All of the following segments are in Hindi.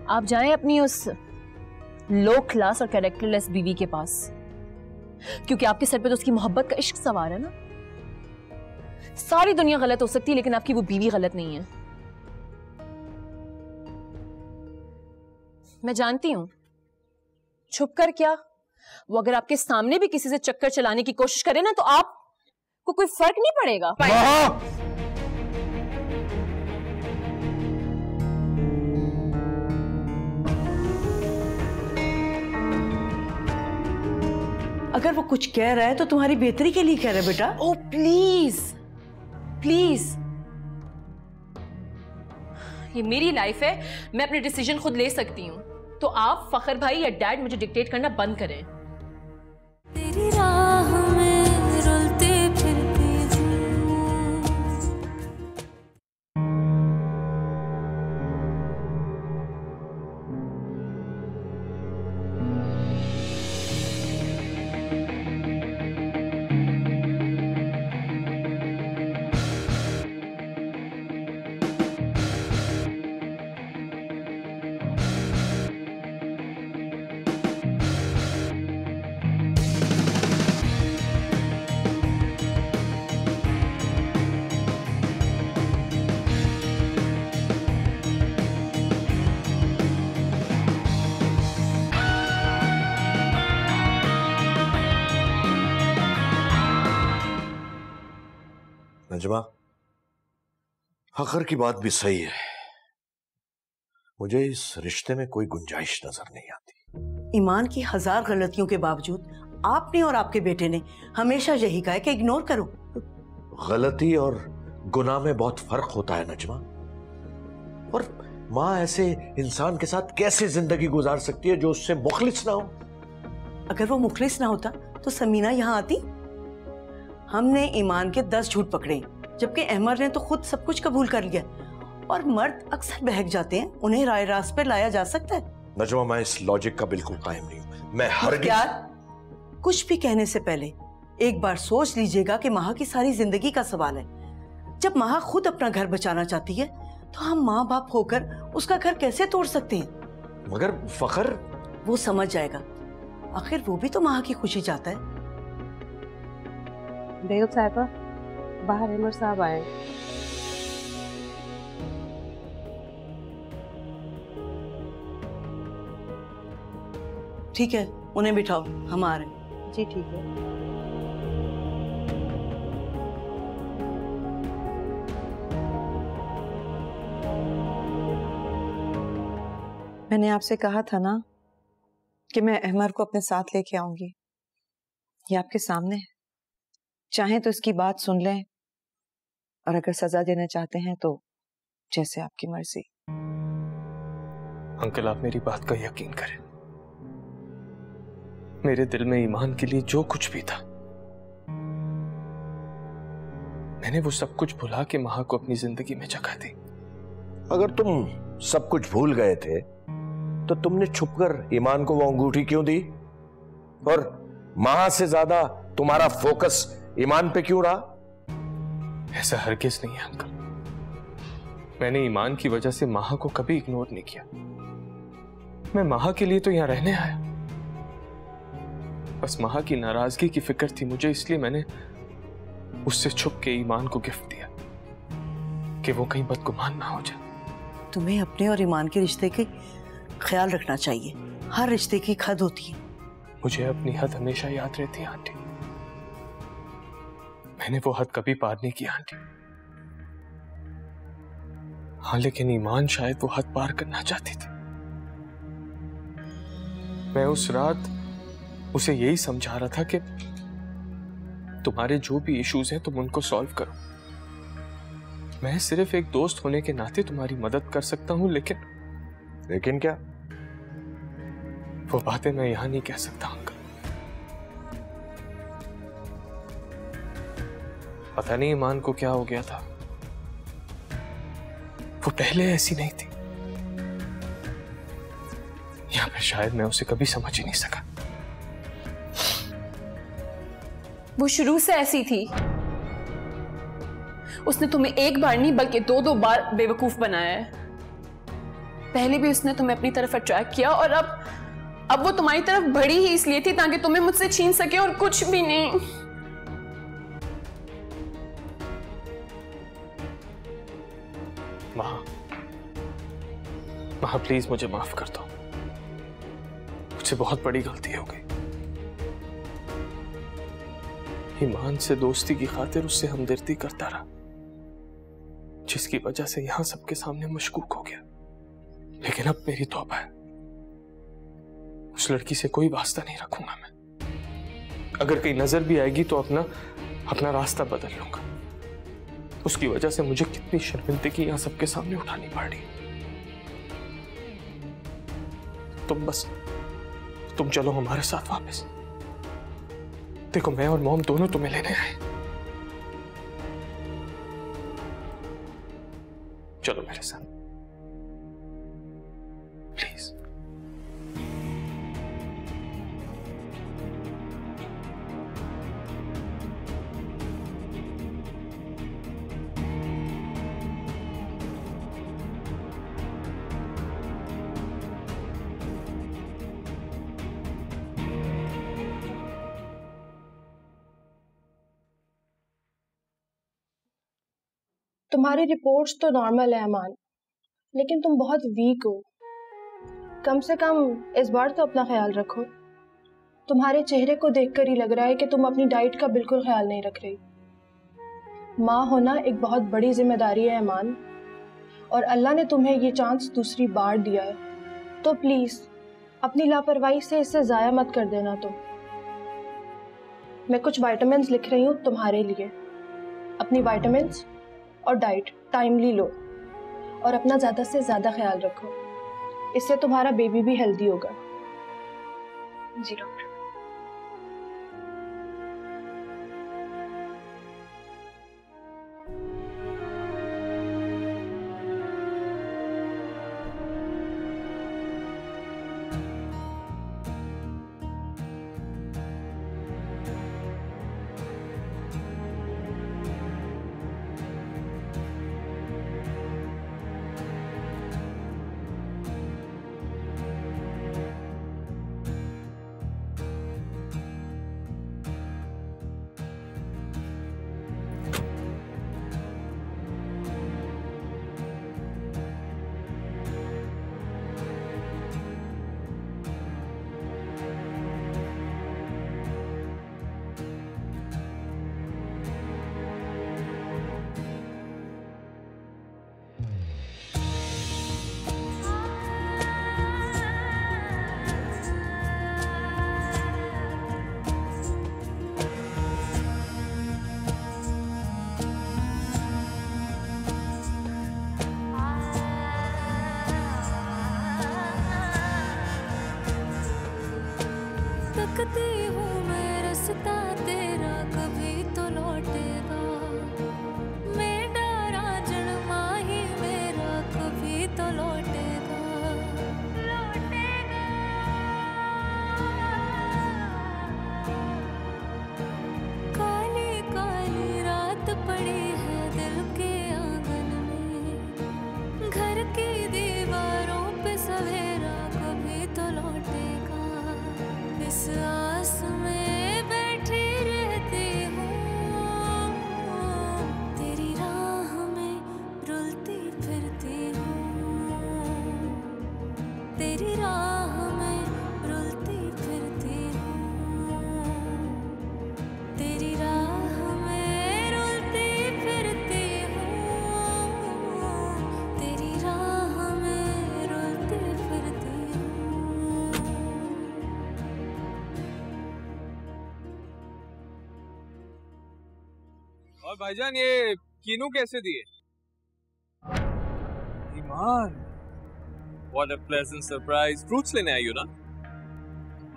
आप जाएं अपनी उस लो क्लास और कैरेक्टरलेस बीवी के पास, क्योंकि आपके सर पे तो उसकी मोहब्बत का इश्क सवार है ना। सारी दुनिया गलत हो सकती है लेकिन आपकी वो बीवी गलत नहीं है। मैं जानती हूं, छुप कर क्या, वो अगर आपके सामने भी किसी से चक्कर चलाने की कोशिश करे ना तो आपको कोई फर्क नहीं पड़ेगा। अगर वो कुछ कह रहा है तो तुम्हारी बेहतरी के लिए कह रहा है बेटा। ओ प्लीज प्लीज, ये मेरी लाइफ है, मैं अपने डिसीजन खुद ले सकती हूँ। तो आप फखर भाई या डैड मुझे डिक्टेट करना बंद करें। तेरी राह में रुलते फिरती नजमा, फखर की बात भी सही है, मुझे इस रिश्ते में कोई गुंजाइश नजर नहीं आती। ईमान की 1000 गलतियों के बावजूद आपने और आपके बेटे ने हमेशा यही कहा कि इग्नोर करो। गलती और गुनाह में बहुत फर्क होता है नजमा, और माँ ऐसे इंसान के साथ कैसे जिंदगी गुजार सकती है जो उससे मुखलिस ना हो। अगर वो मुखलिस ना होता तो समीना यहाँ आती। हमने ईमान के 10 झूठ पकड़े, जबकि अहमद ने तो खुद सब कुछ कबूल कर लिया। और मर्द अक्सर बहक जाते हैं, उन्हें राय रास्त पे लाया जा सकता है। नजमा, मैं इस लॉजिक का बिल्कुल कायम नहीं हूं। मैं कुछ भी कहने से पहले एक बार सोच लीजिएगा कि माँ की सारी जिंदगी का सवाल है। जब माँ खुद अपना घर बचाना चाहती है तो हम माँ बाप होकर उसका घर कैसे तोड़ सकते हैं? मगर फखर, वो समझ जाएगा, आखिर वो भी तो माँ की खुशी चाहता है। बेगम साहिबा, बाहर अहमद साहब आए। ठीक है, उन्हें बिठाओ, हम आ रहे हैं। जी ठीक है। मैंने आपसे कहा था ना कि मैं अहमद को अपने साथ लेके आऊंगी। ये आपके सामने है, चाहें तो इसकी बात सुन लें, और अगर सजा देना चाहते हैं तो जैसे आपकी मर्जी। अंकल, आप मेरी बात का यकीन करें, मेरे दिल में ईमान के लिए जो कुछ भी था, मैंने वो सब कुछ भुला के माँ को अपनी जिंदगी में जगह दी। अगर तुम सब कुछ भूल गए थे तो तुमने छुपकर ईमान को वो अंगूठी क्यों दी? और माँ से ज्यादा तुम्हारा फोकस ईमान पे क्यों रहा? ऐसा हरगिज नहीं है अंकल, मैंने ईमान की वजह से माँ को कभी इग्नोर नहीं किया। मैं माँ के लिए तो यहां रहने आया, बस माँ की नाराजगी की फिक्र थी मुझे, इसलिए मैंने उससे छुप के ईमान को गिफ्ट दिया कि वो कहीं बदगुमान ना हो जाए। तुम्हें अपने और ईमान के रिश्ते के ख्याल रखना चाहिए, हर रिश्ते की एक हद होती है। मुझे अपनी हद हमेशा याद रहती है आंटी, मैंने वो हद कभी पार नहीं की आंटी। हाँ, लेकिन ईमान शायद वो हद पार करना चाहती थी। मैं उस रात उसे यही समझा रहा था कि तुम्हारे जो भी इश्यूज हैं तुम उनको सॉल्व करो, मैं सिर्फ एक दोस्त होने के नाते तुम्हारी मदद कर सकता हूं, लेकिन क्या? वो बातें मैं यहां नहीं कह सकता अंकल। पता नहीं ईमान को क्या हो गया था, वो पहले ऐसी नहीं थी, या फिर शायद मैं उसे कभी समझ ही नहीं सका। वो शुरू से ऐसी थी, उसने तुम्हें एक बार नहीं बल्कि 2-2 बार बेवकूफ बनाया है। पहले भी उसने तुम्हें अपनी तरफ अट्रैक्ट किया और अब वो तुम्हारी तरफ बढ़ी ही इसलिए थी ताकि तुम्हें मुझसे छीन सके और कुछ भी नहीं। माँ प्लीज मुझे माफ कर दो, मुझसे बहुत बड़ी गलती हो गई। ईमान से दोस्ती की खातिर उससे हमदर्दी करता रहा, जिसकी वजह से यहां सबके सामने मशकूक हो गया। लेकिन अब मेरी तौबा है, उस लड़की से कोई वास्ता नहीं रखूंगा मैं। अगर कहीं नजर भी आएगी तो अपना रास्ता बदल लूंगा। उसकी वजह से मुझे कितनी शर्मिंदगी यहां सबके सामने उठानी पड़ रही। तुम चलो हमारे साथ वापस। देखो मैं और मॉम दोनों तुम्हें लेने आए। चलो मेरे साथ प्लीज। तुम्हारी रिपोर्ट्स तो नॉर्मल है अमान, लेकिन तुम बहुत वीक हो। कम से कम इस बार तो अपना ख्याल रखो। तुम्हारे चेहरे को देखकर ही लग रहा है कि तुम अपनी डाइट का बिल्कुल ख्याल नहीं रख रही। माँ होना एक बहुत बड़ी जिम्मेदारी है अमान, और अल्लाह ने तुम्हें ये चांस दूसरी बार दिया है, तो प्लीज अपनी लापरवाही से इसे जाया मत कर देना। मैं कुछ विटामिन्स लिख रही हूँ तुम्हारे लिए। अपनी विटामिन्स और डाइट टाइमली लो और अपना ज़्यादा से ज़्यादा ख्याल रखो, इससे तुम्हारा बेबी भी हेल्दी होगा। जी डॉक्टर। तकती हूँ मैं रास्ता तेरा कभी तो लौटेगा, मैं डरा जन्मा ही मेरा कभी तो लौटेगा, लौटेगा। काली काली रात पड़ी है दिल के आंगन में, घर की दीवारों पे सवेरा कभी तो लौटेगा। इस आस में बैठी रहती हूँ, तेरी राह में रुलती फिरती हूँ, तेरी राह में रुलती फिरती हूँ, तेरी राह में रुलती फिरती हूँ, तेरी राह में रुलती फिरती हूँ। और भाईजान ये कीनू कैसे दिए? ईमान, what a pleasant surprise. Fruits लेने आई हो ना?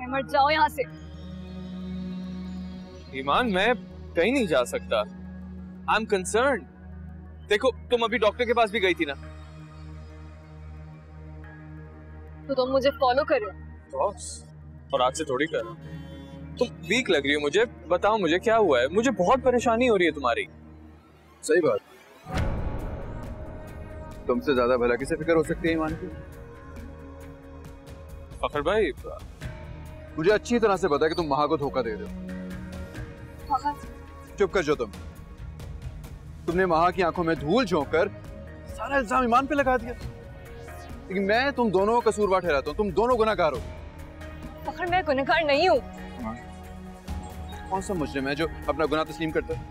मत जाओ यहाँ से। ईमान मैं कहीं नहीं जा सकता। I'm concerned. देखो तुम अभी डॉक्टर के पास भी गई थी ना? तो तुम मुझे फॉलो कर रहे हो? बॉस, और आज से थोड़ी कर रहा हूं। तुम वीक लग रही हो मुझे, बताओ मुझे क्या हुआ है? मुझे बहुत परेशानी हो रही है तुम्हारी। सही बात, तुमसे ज्यादा भला किसे फिक्र हो सकती है ईमान की? फखर भाई, मुझे अच्छी तरह से पता है कि तुम महा को धोखा दे रहे हो। चुप कर जो तुमने महा की आंखों में धूल झोंककर सारा इल्जाम ईमान पे लगा दिया। लेकिन मैं तुम दोनों को कसूरवार ठहराता हूँ, तुम दोनों गुनहगार हो। फखर मैं गुनहगार नहीं हूँ। कौन सा मुजरिम है जो अपना गुनाह तस्लीम करता है?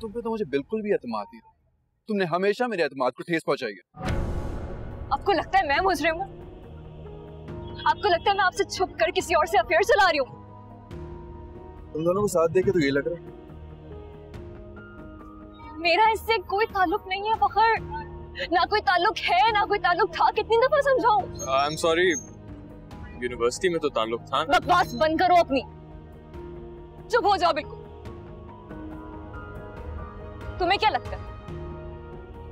तुम पे तो मुझे बिल्कुल भी एतमाद नहीं। तुमने हमेशा मेरे एतमाद को ठेस पहुंचाई है। आपको लगता है मैं मुजरिम हूँ? आपको लगता है मैं आपसे छुप कर किसी और से अफेयर चला रही हूँ? तुम दोनों को साथ देके तो ये लग रहा है। मेरा इससे कोई ताल्लुक नहीं है फखर, ना कोई ताल्लुक है ना कोई ताल्लुक था। कितनी दफा समझाऊं? आई एम सॉरी, यूनिवर्सिटी में तो ताल्लुक था। बकवास बंद करो अपनी, चुप हो जाओ बिल्कुल। तुम्हें क्या लगता है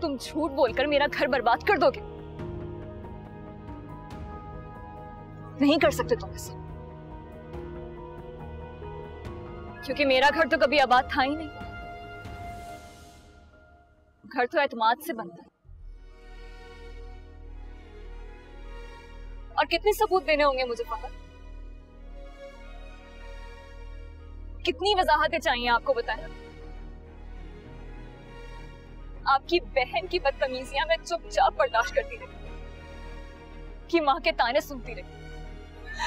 तुम झूठ बोलकर मेरा घर बर्बाद कर दोगे? नहीं कर सकते तुम ऐसा, क्योंकि मेरा घर तो कभी आबाद था ही नहीं। घर तो एतमाद से बनता है। और कितने सबूत देने होंगे मुझे पता? कितनी वजाहतें चाहिए आपको बताएं? आपकी बहन की बदतमीजियां मैं चुपचाप बर्दाश्त करती रही, कि मां के ताने सुनती रही,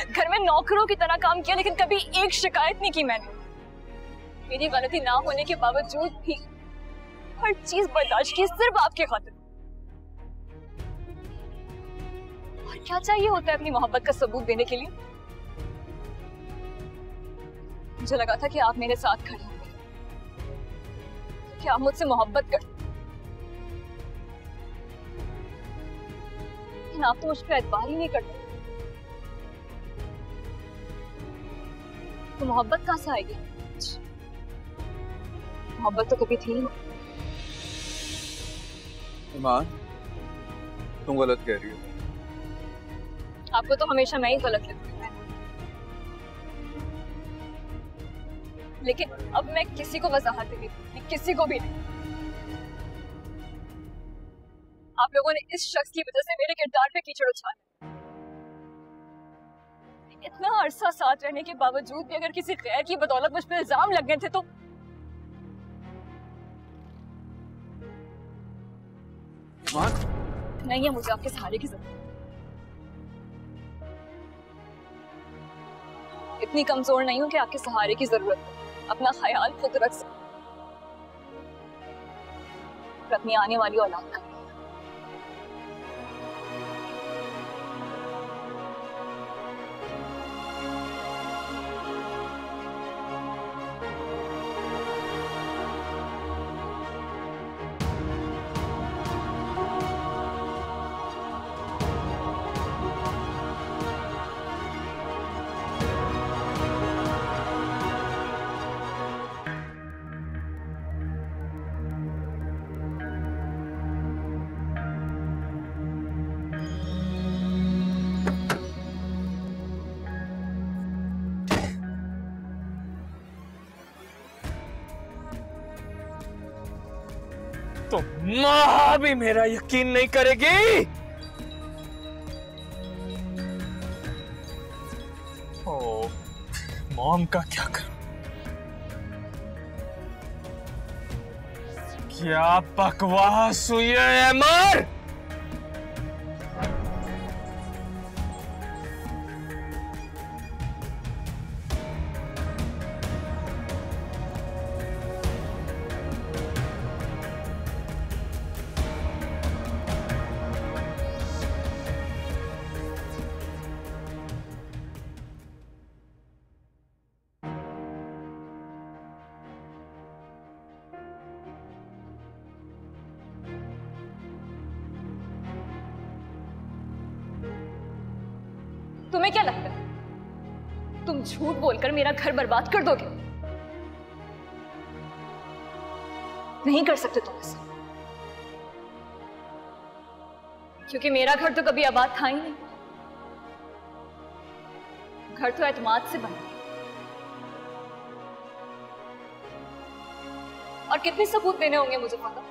घर में नौकरों की तरह काम किया, लेकिन कभी एक शिकायत नहीं की मैंने। मेरी गलती ना होने के बावजूद भी हर चीज बर्दाश्त की, सिर्फ आपके खातिर। और क्या चाहिए होता है अपनी मोहब्बत का सबूत देने के लिए? मुझे लगा था कि आप मेरे साथ खड़े होंगे, कि आप मुझसे मोहब्बत करते, लेकिन आप तो मुझ पर एतबार ही नहीं करते। तो मोहब्बत कहां से आएगी? मोहब्बत तो कभी थी नहीं। ईमान, तुम गलत कह रही हो। आपको तो हमेशा मैं ही गलत लगती हूँ, लेकिन अब मैं किसी को वजाहत नहीं दूंगी, किसी को भी नहीं। आप लोगों ने इस शख्स की वजह से मेरे किरदार पे कीचड़ उछाला। इतना अरसा साथ रहने के बावजूद भी अगर किसी गैर की बदौलत मुझ पे इल्जाम लग गए थे तो नहीं है मुझे आपके सहारे की जरूरत। इतनी कमजोर नहीं हूं कि आपके सहारे की जरूरत है। अपना ख्याल खुद रख सकते, अपनी आने वाली औलाद का। तो मां भी मेरा यकीन नहीं करेगी। ओ, मॉम का क्या करूं? क्या बकवास हुई है अमर? तुम्हें क्या लगता है तुम झूठ बोलकर मेरा घर बर्बाद कर दोगे? नहीं कर सकते तुम ऐसा, क्योंकि मेरा घर तो कभी आबाद था ही नहीं। घर तो एतमाद से बना। और कितने सबूत देने होंगे मुझे पता?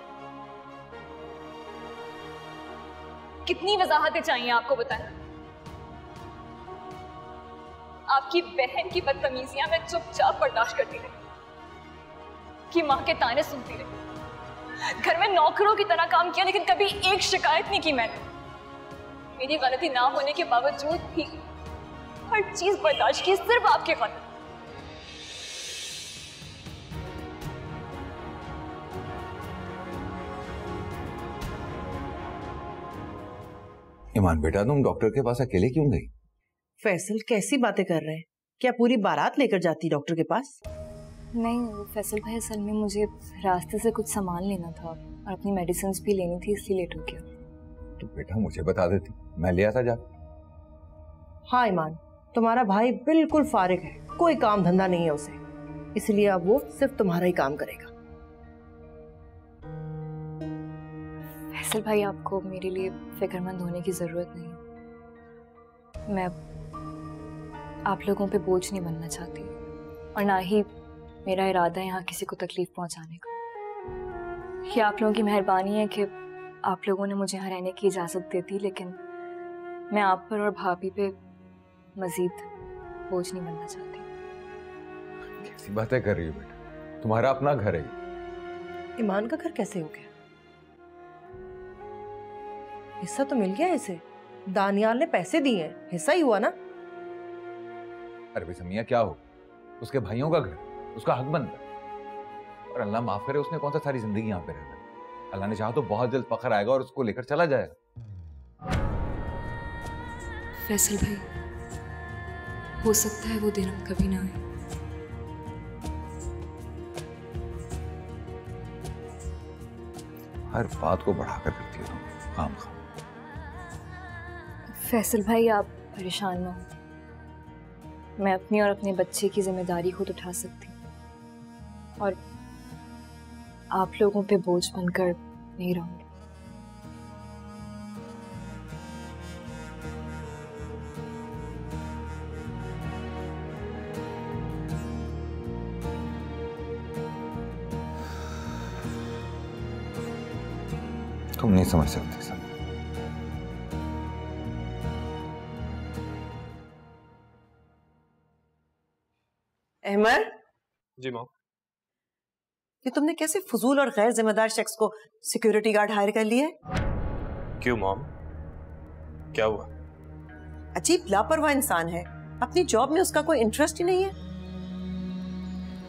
कितनी वजाहतें चाहिए आपको बताएं? आपकी बहन की बदतमीजियां मैं चुपचाप बर्दाश्त करती रही, कि माँ के ताने सुनती रही, घर में नौकरों की तरह काम किया, लेकिन कभी एक शिकायत नहीं की मैंने। मेरी गलती ना होने के बावजूद भी हर चीज बर्दाश्त की, सिर्फ आपके खातिर। ईमान बेटा, तुम डॉक्टर के पास अकेले क्यों गई? फैसल कैसी बातें कर रहे हैं? क्या पूरी बारात लेकर जाती डॉक्टर के पास? नहीं फैसल भाई, असल में मुझे रास्ते से कुछ सामान लेना था और अपनी मेडिसिन भी लेनी थी, इसलिए लेट हो गया। तो बेटा मुझे बता देती, मैं ले आता जा। हाँ ईमान, तुम्हारा भाई बिल्कुल फारिग है, कोई काम धंधा नहीं है उसे, इसलिए अब वो सिर्फ तुम्हारा ही काम करेगा। फैसल भाई, आपको मेरे लिए फिक्रमंद होने की जरूरत नहीं। मैं आप लोगों पे बोझ नहीं बनना चाहती और ना ही मेरा इरादा है यहाँ किसी को तकलीफ पहुंचाने का। ये आप लोगों की मेहरबानी है कि आप लोगों ने मुझे यहाँ रहने की इजाजत दे दी, लेकिन मैं आप पर और भाभी पे मजीद बोझ नहीं बनना चाहती। कैसी बातें कर रही हो बेटा, तुम्हारा अपना घर है। ईमान का घर कैसे हो गया? हिस्सा तो मिल गया इसे, दानियाल ने पैसे दिए हैं, हिस्सा ही हुआ ना। अरे समिया, क्या हो, उसके भाइयों का घर, उसका हक बनता। और अल्लाह माफ करे, उसने कौन सा सारी जिंदगी यहाँ पे रहना। अल्लाह ने चाहा तो बहुत जल्द फखर आएगा और उसको लेकर चला जाएगा। फैसल भाई, हो सकता है वो दिन हम कभी ना आए। हर बात को बढ़ाकर करती हो तुम, खाम खाम। फैसल भाई, आप परेशान ना हो, मैं अपनी और अपने बच्चे की जिम्मेदारी खुद उठा सकती हूँ और आप लोगों पे बोझ बनकर नहीं रहूंगी। तुम नहीं समझ सकते सब। अहमर जी मॉम। ये तुमने कैसे फजूल और गैर जिम्मेदार शख्स को सिक्योरिटी गार्ड हायर कर लिया है? क्यों मॉम, क्या हुआ? अजीब लापरवाह इंसान है, अपनी जॉब में उसका कोई इंटरेस्ट ही नहीं है।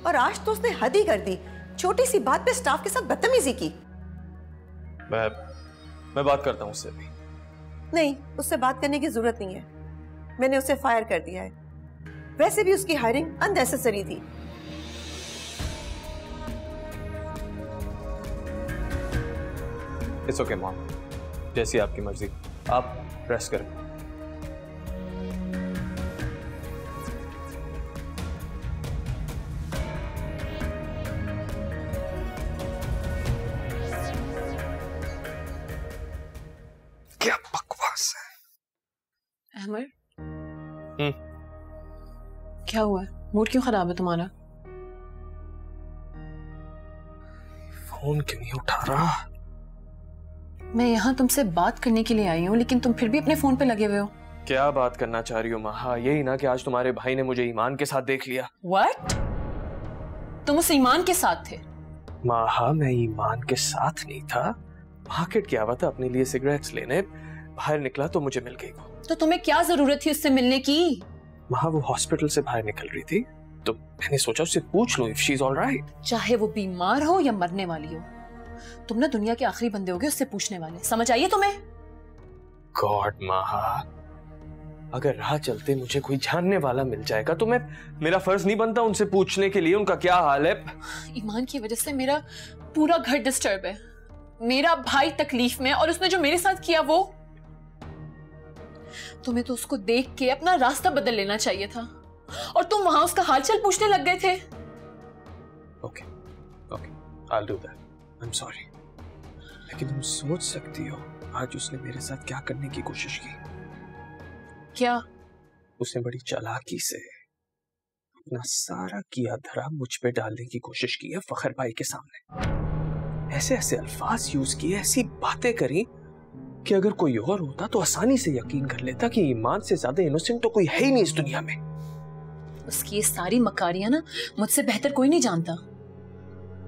और आज तो उसने हद ही कर दी, छोटी सी बात पे स्टाफ के साथ बदतमीजी की। मैं बात करता हूँ उससे भी। नहीं, उससे बात करने की जरूरत नहीं है, मैंने उसे फायर कर दिया है। वैसे भी उसकी हायरिंग अननेसेसरी थी। इट्स ओके मॉम, जैसी आपकी मर्जी, आप रेस्ट करें। क्या बकवास है। अहमद, क्या हुआ है? मूड क्यों खराब है तुम्हारा? फोन क्यों नहीं उठा रहा? मैं यहाँ तुमसे बात करने के लिए आई हूँ, लेकिन तुम फिर भी अपने फोन पे लगे हुए हो। क्या बात करना चाह रही हो महा? यही ना कि आज तुम्हारे भाई ने मुझे ईमान के साथ देख लिया। What? तुम उस ईमान के साथ थे? महा, मैं ईमान के साथ नहीं था, मार्केट गया हुआ था अपने लिए सिगरेट्स लेने, बाहर निकला तो मुझे मिल गई वो। तो तुम्हें क्या जरूरत थी उससे मिलने की? महा, वो हॉस्पिटल से बाहर निकल रही थी तो मैंने सोचा उससे पूछ लूं इफ शी इज ऑलराइट। चाहे वो बीमार हो या मरने वाली हो, तुम ना दुनिया के आखिरी बंदे होगे उससे पूछने वाले, समझ आइए तुम्हें? गॉड महा, अगर राह चलते मुझे कोई जानने वाला मिल जाएगा तो मेरा फर्ज नहीं बनता उनसे पूछने के लिए उनका क्या हाल है? ईमान की वजह से मेरा पूरा घर डिस्टर्ब है, मेरा भाई तकलीफ में, और उसने जो मेरे साथ किया वो, तुम्हें तो उसको देख के अपना रास्ता बदल लेना चाहिए था, और तुम वहां उसका हालचाल पूछने लग गए थे। Okay, I'll do that. I'm sorry. लेकिन तुम सोच सकती हो आज उसने मेरे साथ क्या करने की कोशिश की? क्या? उसने बड़ी चालाकी से अपना सारा किया धरा मुझ पे डालने की कोशिश की है फखर भाई के सामने। ऐसे ऐसे अल्फाज यूज किए, ऐसी बातें करी कि अगर कोई और होता तो आसानी से यकीन कर लेता कि ईमान से ज्यादा इनोसेंट तो कोई है ही नहीं इस दुनिया में। उसकी ये सारी मकारियां ना मुझसे बेहतर कोई नहीं जानता।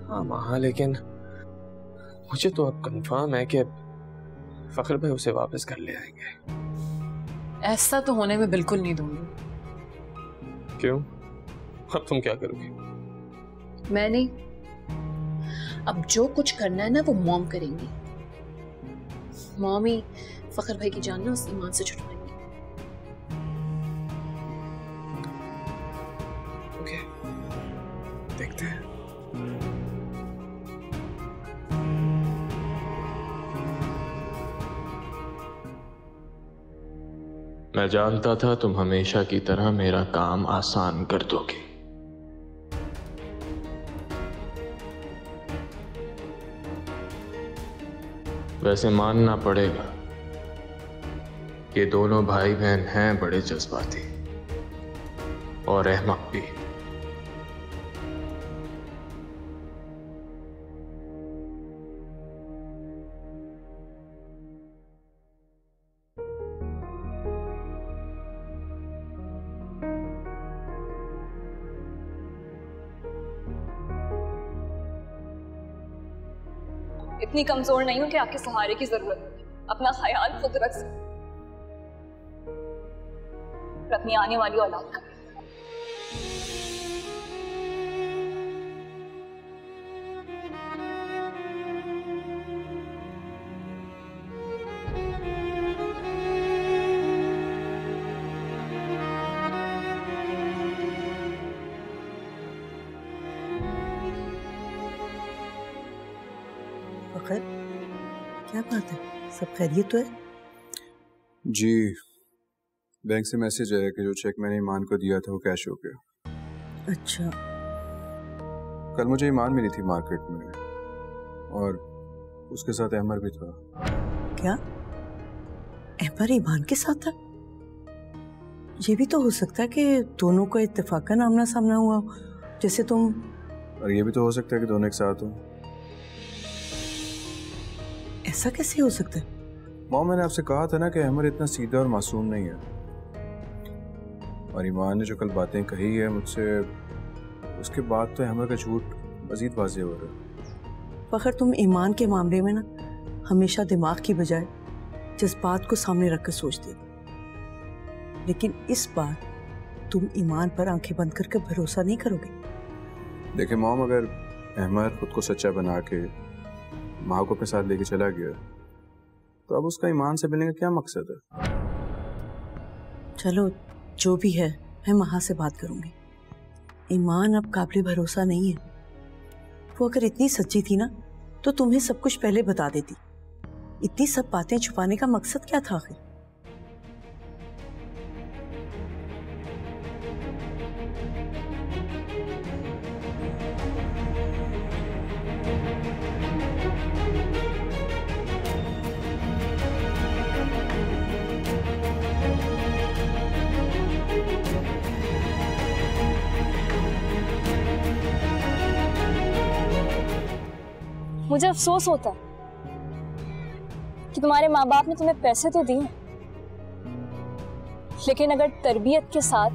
हाँ माँ, लेकिन मुझे तो अब कंफर्म है कि फखर भाई उसे वापस कर ले आएंगे। ऐसा तो होने में बिल्कुल नहीं दूंगी। क्यों? अब तुम क्या करोगी? मैं नहीं, अब जो कुछ करना है ना वो मॉम करेंगी। मॉम ही फखर भाई की जान ना उस ईमान से छुड़वाएंगी। ओके, देखते हैं। मैं जानता था तुम हमेशा की तरह मेरा काम आसान कर दोगे। वैसे मानना पड़ेगा कि दोनों भाई बहन हैं बड़े जज्बाती और अहमक भी। इतनी कमजोर नहीं हूं कि आपके सहारे की जरूरत है। अपना ख्याल खुद रख सकते और अपनी आने वाली औलाद का। फखर, क्या बात है? सब खैरियत तो है? जी, बैंक से मैसेज आया कि जो चेक मैंने ईमान को दिया था वो कैश हो गया। अच्छा। कल मुझे ईमान मिली थी मार्केट में और उसके साथ अहमर भी था। क्या अहमर ईमान के साथ था? ये भी तो हो सकता है कि दोनों का इत्तेफाकन आमना सामना हुआ हो, जैसे तुम। और ये भी तो हो सकता है कि दोनों एक साथ हो। ऐसा कैसे हो सकता है? मॉम, मैंने आपसे कहा था ना कि अहमर इतना सीधा और मासूम नहीं है। और ईमान ने जो कल बातें कही है मुझसे, उसके बाद तो अहमर का झूठ मजीद वाज़ेह हो रहा है। फखर, तुम ईमान के मामले में ना हमेशा दिमाग की बजाय जज्बात को सामने रखकर सोचते हो, लेकिन इस बार तुम ईमान पर आंखें बंद करके भरोसा नहीं करोगे। देखिए मॉम, अगर अहमर खुद को सच्चा बना के माँ को अपने साथ लेके चला गया तो अब उसका ईमान से मिलने का क्या मकसद है? चलो जो भी है, मैं माँ से बात करूंगी। ईमान अब काबिल भरोसा नहीं है। वो अगर इतनी सच्ची थी ना तो तुम्हें सब कुछ पहले बता देती। इतनी सब बातें छुपाने का मकसद क्या था आखिर? मुझे अफसोस होता कि तुम्हारे माँ बाप ने तुम्हें पैसे तो दिए, लेकिन अगर तरबियत के साथ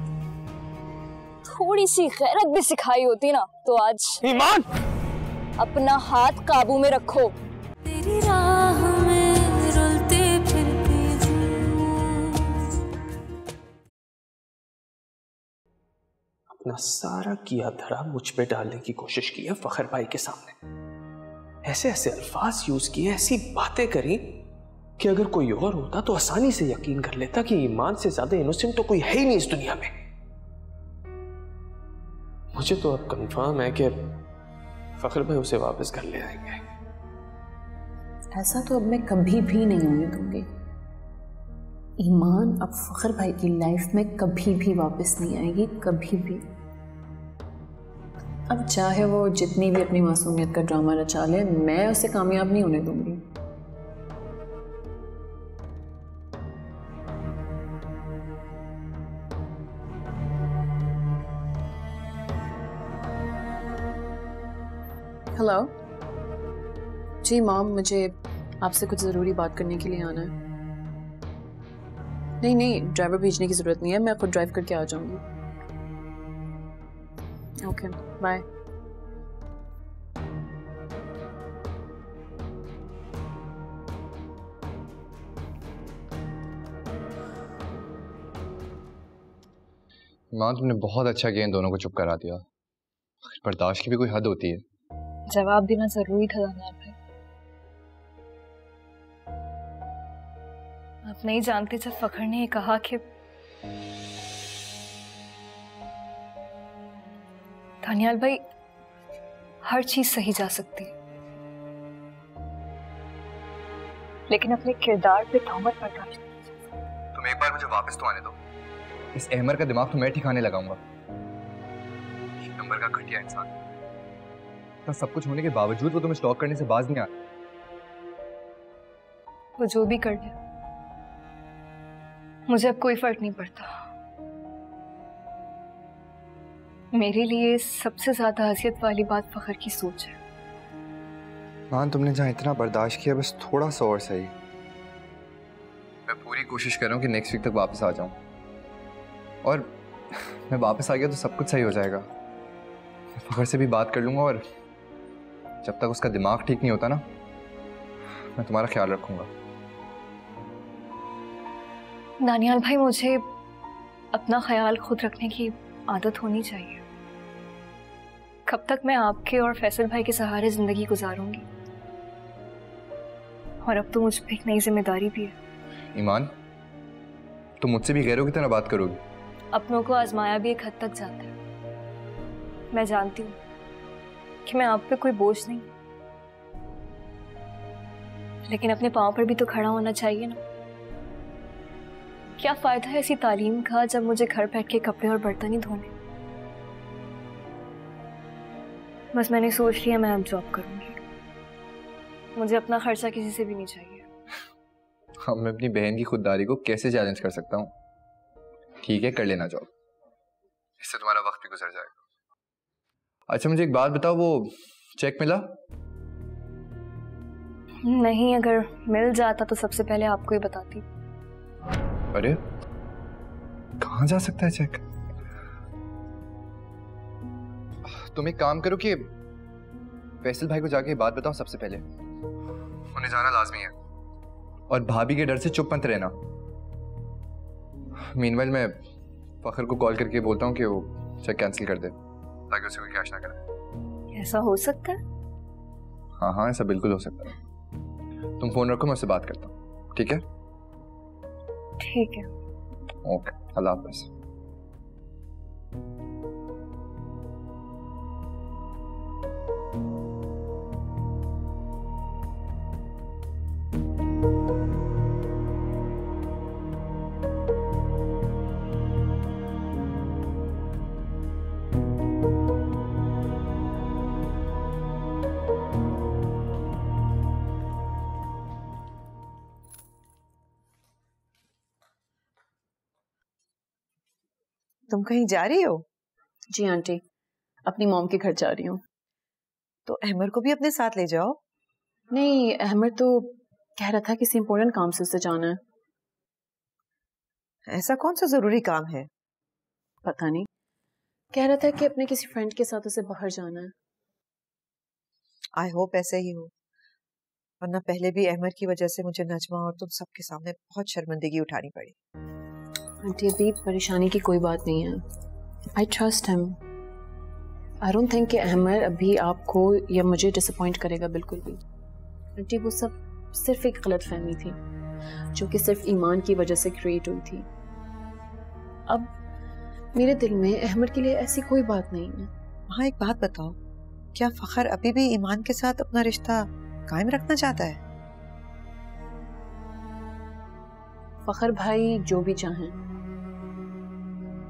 थोड़ी सी गैरत भी सिखाई होती ना तो आज। ईमान, अपना हाथ काबू में रखो। तेरी राह में रुलते फिरती हूँ। अपना सारा किया धरा मुझ पे डालने की कोशिश की है फखर भाई के सामने। ऐसे ऐसे अल्फाज यूज किए, ऐसी बातें करी कि अगर कोई और होता तो आसानी से यकीन कर लेता कि ईमान से ज्यादा इनोसेंट तो कोई है ही नहीं इस दुनिया में। मुझे तो अब कंफर्म है कि फखर भाई उसे वापस कर ले आएंगे। ऐसा तो अब मैं कभी भी नहीं होने दूंगी। ईमान अब फखर भाई की लाइफ में कभी भी वापस नहीं आएगी, कभी भी। अब चाहे वो जितनी भी अपनी मासूमियत का ड्रामा रचा ले, मैं उसे कामयाब नहीं होने दूंगी। हेलो जी मॉम, मुझे आपसे कुछ ज़रूरी बात करने के लिए आना है। नहीं नहीं, ड्राइवर भेजने की ज़रूरत नहीं है, मैं खुद ड्राइव करके आ जाऊंगी। Okay bye. माँ तुमने बहुत अच्छा किया इन दोनों को चुप करा दिया। बर्दाश्त की भी कोई हद होती है। जवाब देना जरूरी था दानियाल भाई। आप नहीं जानते जब फखर ने ये कहा कि दानियाल भाई हर चीज सही जा सकती है, लेकिन अपने किरदार पे तोहमत बर्दाश्त नहीं कर सकती। तुम एक बार मुझे वापस तो आने दो। इस अहमर का दिमाग तो मैं ठिकाने लगाऊंगा। एक नंबर का घटिया इंसान। तो सब कुछ होने के बावजूद वो तुम्हें स्टॉक करने से बाज नहीं आता। वो जो भी कर ले मुझे अब कोई फर्क नहीं पड़ता। मेरे लिए सबसे ज्यादा अजियत वाली बात फखर की सोच है। मान तुमने जहाँ इतना बर्दाश्त किया बस थोड़ा सा और सही। मैं पूरी कोशिश कर रहा हूँ कि नेक्स्ट वीक तक वापस आ जाऊँ, और मैं वापस आ गया तो सब कुछ सही हो जाएगा। मैं फखर से भी बात कर लूँगा, और जब तक उसका दिमाग ठीक नहीं होता ना मैं तुम्हारा ख्याल रखूँगा। दानियाल भाई मुझे अपना ख्याल खुद रखने की आदत होनी चाहिए। कब तक मैं आपके और फैसल भाई के सहारे जिंदगी गुजारूंगी, और अब तो मुझ पे एक नई जिम्मेदारी भी है। ईमान तुम मुझसे भी गैरों की तरह बात करोगी? अपनों को आजमाया भी एक हद तक जाता है। मैं जानती हूँ कि मैं आप पे कोई बोझ नहीं, लेकिन अपने पांव पर भी तो खड़ा होना चाहिए ना। क्या फायदा है ऐसी तालीम का जब मुझे घर बैठ के कपड़े और बर्तन ही धोने। बस मैंने सोच लिया मैं अब जॉब करूंगी। मुझे अपना खर्चा किसी से भी नहीं चाहिए। हाँ, मैं अपनी बहन की खुददारी को कैसे चैलेंज कर सकता हूँ? ठीक है, कर लेना जॉब, इससे तुम्हारा वक्त भी गुजर जाएगा। अच्छा मुझे एक बात बताओ, वो चेक मिला? नहीं, अगर मिल जाता तो सबसे पहले आपको ही बताती। अरे कहाँ जा सकता है चेक? तुम एक काम करो कि फैसल भाई को जाके बात बताओ सबसे पहले। उन्हें जाना लाजमी है, और भाभी के डर से चुप मत रहना। मीनवाइल मैं फखर को कॉल करके बोलता हूँ कि वो चेक कैंसिल कर दे, ताकि उसे कोई कैश ना करे। ऐसा हो सकता है? हाँ हाँ, ऐसा बिल्कुल हो सकता है। तुम फोन रखो, मैं उससे बात करता हूँ। ठीक है? ठीक है। ओके, अल्लाह हाफ़िज़। तुम कहीं जा रही हो? जी आंटी, अपनी मॉम के घर जा रही हूँ। तो अहमर को भी अपने साथ ले जाओ। नहीं, अहमर तो कह रहा था किसी इंपॉर्टेंट काम से उसे जाना है। ऐसा कौन सा जरूरी काम है? पता नहीं, कह रहा था कि अपने किसी फ्रेंड के साथ उसे बाहर जाना है। आई होप ऐसे ही हो, वरना पहले भी अहमर की वजह से मुझे नजमा और तुम सबके सामने बहुत शर्मिंदगी उठानी पड़ी। आंटी अभी परेशानी की कोई बात नहीं है। I trust him. I don't think कि अहमर अभी आपको या मुझे डिसअपॉइंट करेगा, बिल्कुल भी। आंटी वो सब सिर्फ एक गलतफहमी थी जो कि सिर्फ ईमान की वजह से क्रिएट हुई थी। अब मेरे दिल में अहमर के लिए ऐसी कोई बात नहीं है। हाँ, एक बात बताओ, क्या फखर अभी भी ईमान के साथ अपना रिश्ता कायम रखना चाहता है? फखर भाई जो भी चाहें,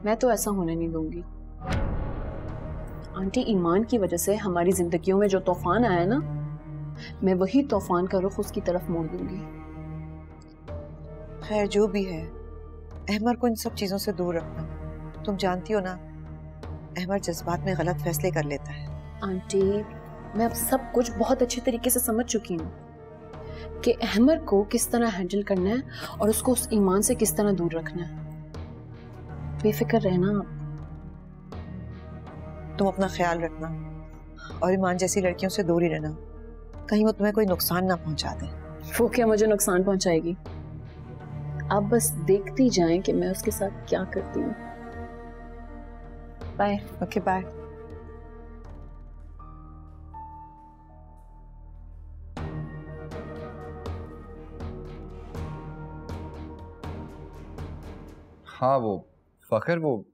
मैं तो ऐसा होने नहीं दूंगी। आंटी ईमान की वजह से हमारी जिंदगियों में जो तूफान आया ना, मैं वही तूफान का रुख उसकी तरफ मोड़ दूंगी। खैर जो भी है, अहमर को इन सब चीजों से दूर रखना। तुम जानती हो ना, अहमर जज्बात में गलत फैसले कर लेता है। आंटी मैं अब सब कुछ बहुत अच्छे तरीके से समझ चुकी हूँ कि अहमर को किस तरह हैंडल करना है और उसको उस ईमान से किस तरह दूर रखना है। बेफिक्र रहना आप। तुम अपना ख्याल रखना और ईमान जैसी लड़कियों से दूर ही रहना, कहीं वो तुम्हें कोई नुकसान ना पहुंचा दे। वो क्या मुझे नुकसान पहुंचाएगी? आप बस देखती जाएं कि मैं उसके साथ क्या करती हूँ। बाय। Okay bye. हाँ वो फखर, वो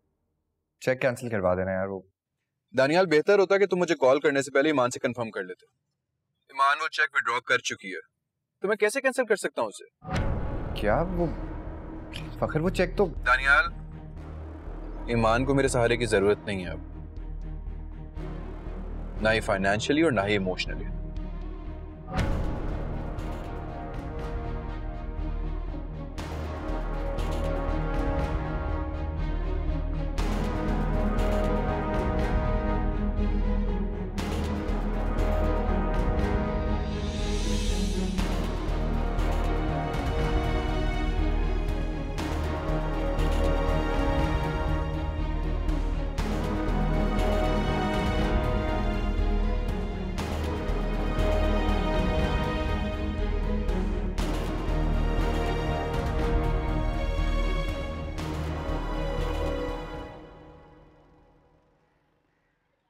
चेक कैंसिल करवा देना यार। वो दानियाल, बेहतर होता कि तुम मुझे कॉल करने से पहले ईमान से कंफर्म कर लेते। ईमान वो चेक विड्रॉ कर चुकी है, तो मैं कैसे कैंसिल कर सकता हूँ उसे? क्या वो फखर, वो चेक तो दानियाल, ईमान को मेरे सहारे की जरूरत नहीं है अब, ना ही फाइनेंशियली और ना ही इमोशनली।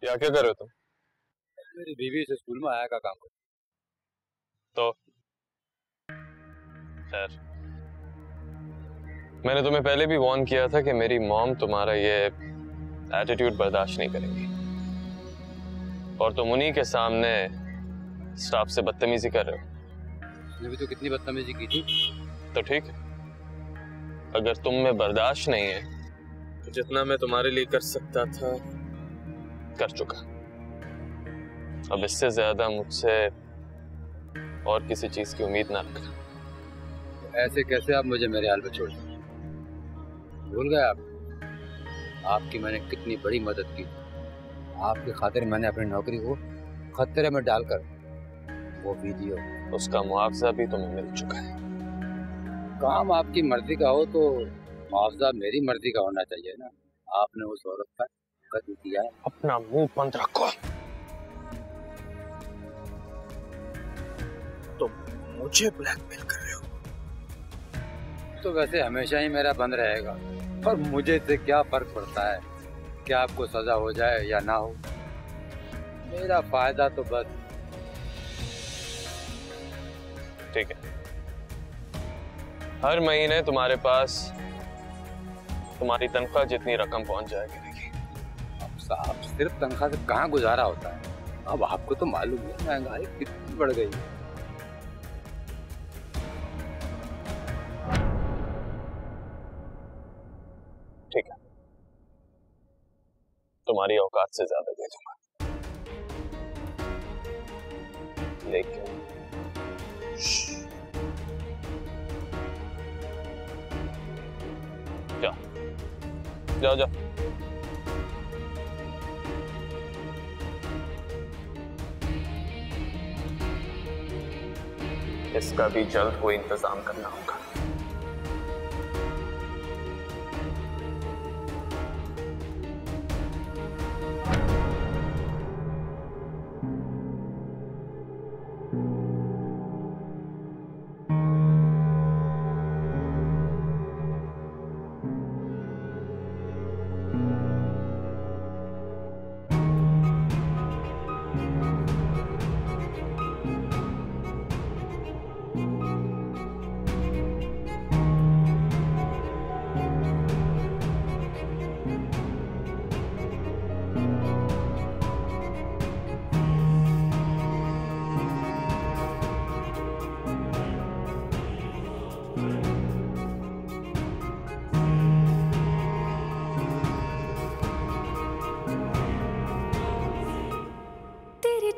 क्या कर रहे हो तुम? मेरी बीवी से स्कूल में आया का काम करती। तो खैर, मैंने तुम्हें पहले भी वार्न किया था कि मेरी मॉम तुम्हारा ये एटीट्यूड बर्दाश्त नहीं करेंगी, और तुम उन्हीं के सामने स्टाफ से बदतमीजी कर रहे हो। उसने भी तो कितनी बदतमीजी की थी। तो ठीक है, अगर तुम में बर्दाश्त नहीं है तो जितना मैं तुम्हारे लिए कर सकता था कर चुका। अब इससे ज्यादा मुझसे और किसी चीज की उम्मीद ना रखना। तो ऐसे कैसे आप मुझे मेरे हाल पे छोड़ सकते? भूल गए आप आपकी मैंने कितनी बड़ी मदद की। आपकी खातिर मैंने अपनी नौकरी को खतरे में डालकर वो वीडियो, उसका मुआवजा भी तुम्हें मिल चुका है। काम आपकी मर्जी का हो तो मुआवजा मेरी मर्जी का होना चाहिए ना। आपने उस औरत का कत्ल किया। अपना मुंह बंद रखो। तुम मुझे ब्लैकमेल कर रहे हो तो वैसे हमेशा ही मेरा बंद रहेगा, और मुझे इससे क्या फर्क पड़ता है कि आपको सजा हो जाए या ना हो। मेरा फायदा तो बस। ठीक है, हर महीने तुम्हारे पास तुम्हारी तनख्वाह जितनी रकम पहुंच जाएगी। साहब, सिर्फ तनख्वाह से कहाँ गुजारा होता है? अब आपको तो मालूम है महंगाई कितनी बढ़ गई। ठीक है, तुम्हारी औकात से ज्यादा दे दूंगा, लेकिन जाओ जाओ। इसका भी जल्द कोई इंतजाम करना होगा।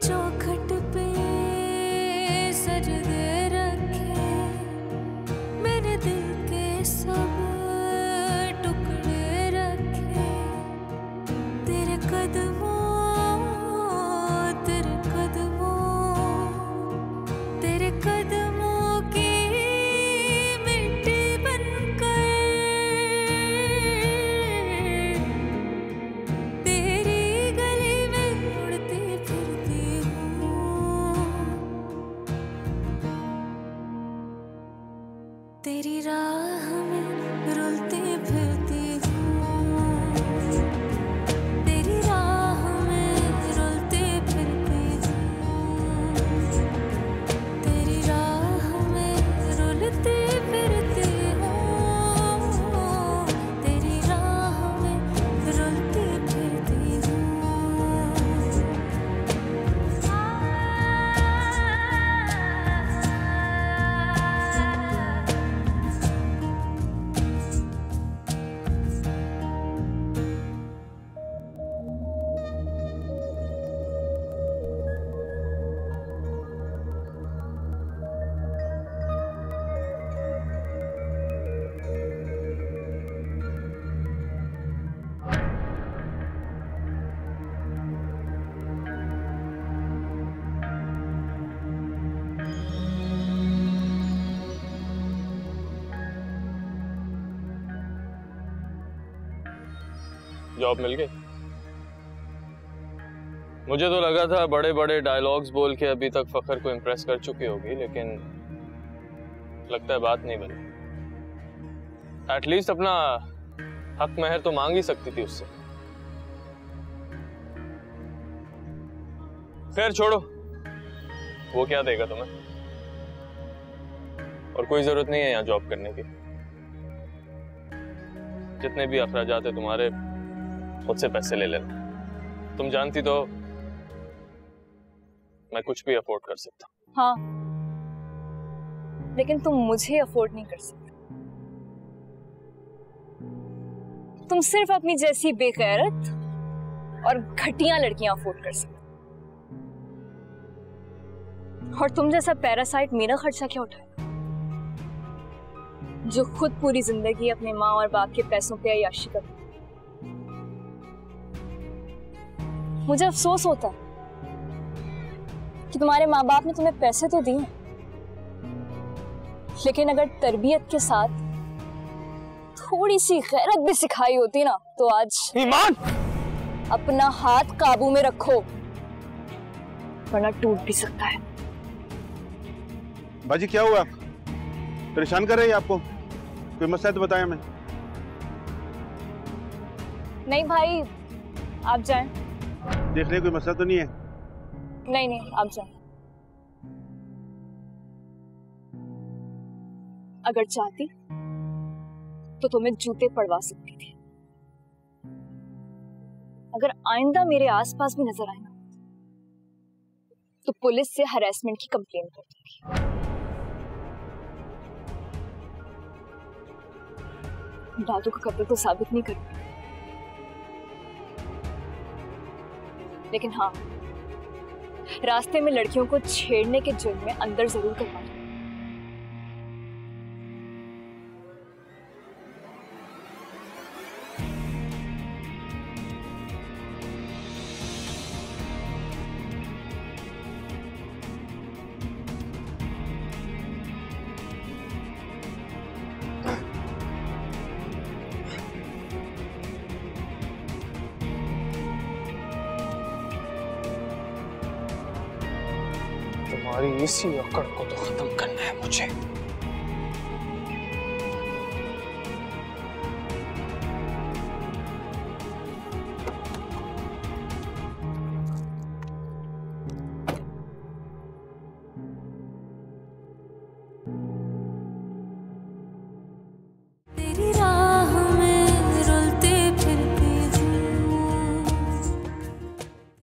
चौखट पे सजदे रखे मेरे दिल के सब टुकड़े रखे तेरे कदमों की मिट्टी बनकर तेरी गली जॉब मिल गई? मुझे तो लगा था बड़े बड़े डायलॉग्स बोल के अभी तक फखर को इम्प्रेस कर चुकी होगी, लेकिन लगता है बात नहीं बनी। एटलीस्ट अपना हक महर तो मांग ही सकती थी उससे। खैर छोड़ो, वो क्या देगा तुम्हें, और कोई जरूरत नहीं है यहाँ जॉब करने की। जितने भी अखराजात है तुम्हारे, खुद से पैसे ले लेना। तुम जानती तो मैं कुछ भी अफोर्ड कर सकता हूँ। हाँ, लेकिन तुम मुझे अफोर्ड नहीं कर सकते। तुम सिर्फ अपनी जैसी बेगैरत और घटिया लड़कियां अफोर्ड कर सकते, और तुम जैसा पैरासाइट मेरा खर्चा क्या उठाएगा, जो खुद पूरी जिंदगी अपने माँ और बाप के पैसों पे अय्याशी करता। मुझे अफसोस होता है कि तुम्हारे माँ बाप ने तुम्हें पैसे तो दिए, लेकिन अगर तरबियत के साथ थोड़ी सी गैरत भी सिखाई होती ना, तो आज ईमान अपना हाथ काबू में रखो, वरना टूट भी सकता है। बाजी क्या हुआ? परेशान कर रही है आपको? कोई मसला है तो बताएं हमें। नहीं भाई, आप जाएं। देख ले, कोई मसला तो नहीं है? नहीं नहीं, आप जाएं। अगर चाहती तो तुम्हें जूते पड़वा सकती थी। अगर आइंदा मेरे आसपास भी नजर आए ना, तो पुलिस से हरासमेंट की कंप्लेन कर दूंगी। दादू का कत्ल तो साबित नहीं करूंगी, लेकिन हाँ, रास्ते में लड़कियों को छेड़ने के जुर्म में अंदर जरूर करवा दूंगी। तुम्हारी इसी अकड़ को तो खत्म करना है मुझे।